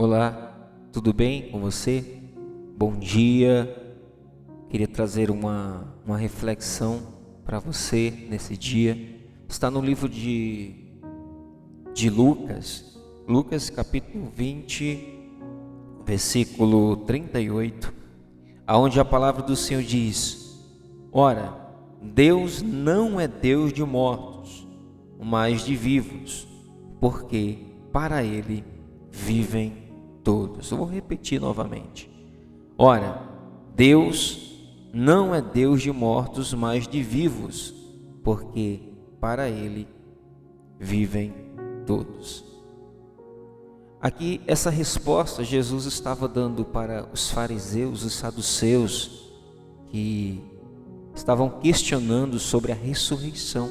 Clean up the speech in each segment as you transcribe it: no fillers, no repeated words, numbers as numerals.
Olá, tudo bem com você? Bom dia. Queria trazer uma reflexão para você nesse dia. Está no livro de Lucas capítulo 20, versículo 38, aonde a palavra do Senhor diz: Ora, Deus não é Deus de mortos, mas de vivos, porque para Ele vivem todos. Eu vou repetir novamente. Ora, Deus não é Deus de mortos, mas de vivos, porque para Ele vivem todos. Aqui, essa resposta Jesus estava dando para os fariseus, os saduceus, que estavam questionando sobre a ressurreição,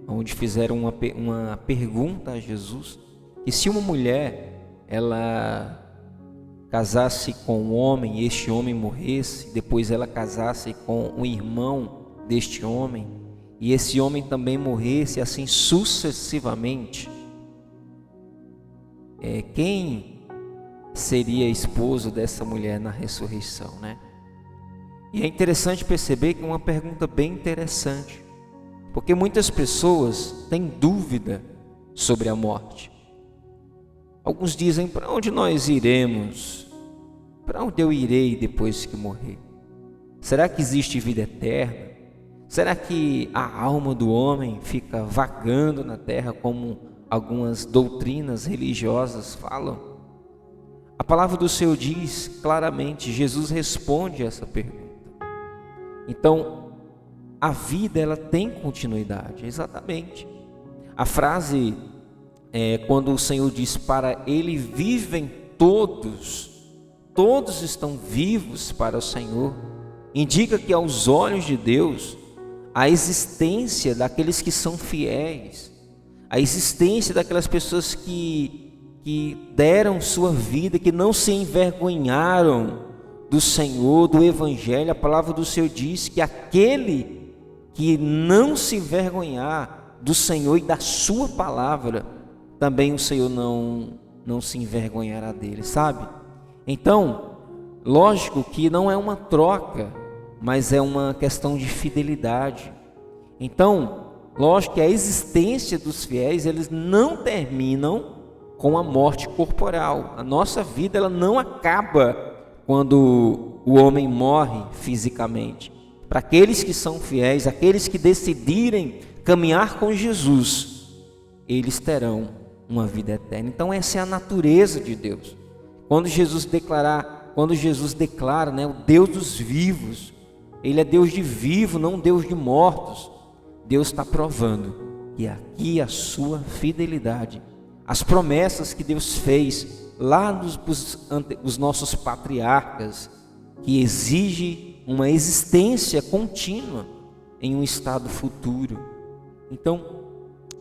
onde fizeram uma pergunta a Jesus, que se uma mulher ela casasse com um homem e este homem morresse, depois ela casasse com um irmão deste homem e esse homem também morresse, assim sucessivamente, quem seria esposo dessa mulher na ressurreição, né? E é interessante perceber que é uma pergunta bem interessante, porque muitas pessoas têm dúvida sobre a morte. Alguns dizem: para onde nós iremos? Para onde eu irei depois que morrer? Será que existe vida eterna? Será que a alma do homem fica vagando na terra como algumas doutrinas religiosas falam? A palavra do Senhor diz claramente, Jesus responde a essa pergunta. Então, a vida ela tem continuidade, exatamente. A frase quando o Senhor diz: para Ele vivem todos estão vivos para o Senhor, indica que aos olhos de Deus, a existência daqueles que são fiéis, a existência daquelas pessoas que deram sua vida, que não se envergonharam do Senhor, do Evangelho. A palavra do Senhor diz que aquele que não se envergonhar do Senhor e da sua palavra, também o Senhor não se envergonhará dele, sabe? Então, lógico que não é uma troca, mas é uma questão de fidelidade. Então, lógico que a existência dos fiéis, eles não terminam com a morte corporal. A nossa vida ela não acaba quando o homem morre fisicamente. Para aqueles que são fiéis, aqueles que decidirem caminhar com Jesus, eles terão uma vida eterna. Então essa é a natureza de Deus. Quando Jesus declara, o Deus dos vivos, Ele é Deus de vivo, não Deus de mortos. Deus está provando que aqui a sua fidelidade, as promessas que Deus fez lá nos nossos patriarcas, que exige uma existência contínua em um estado futuro. Então,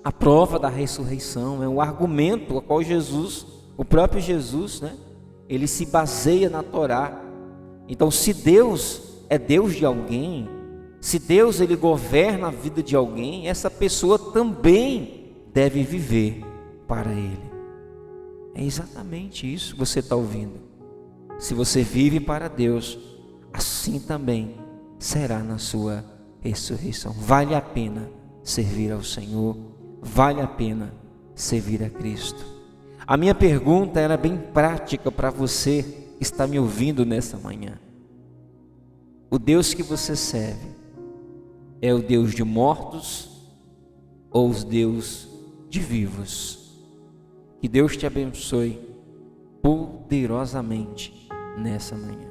a prova da ressurreição é um argumento a qual o próprio Jesus, ele se baseia na Torá. Então, se Deus é Deus de alguém, se Deus ele governa a vida de alguém, essa pessoa também deve viver para Ele. É exatamente isso que você está ouvindo. Se você vive para Deus, assim também será na sua ressurreição. Vale a pena servir ao Senhor, vale a pena servir a Cristo. A minha pergunta era bem prática para você que está me ouvindo nessa manhã. O Deus que você serve é o Deus de mortos ou o Deus de vivos? Que Deus te abençoe poderosamente nessa manhã.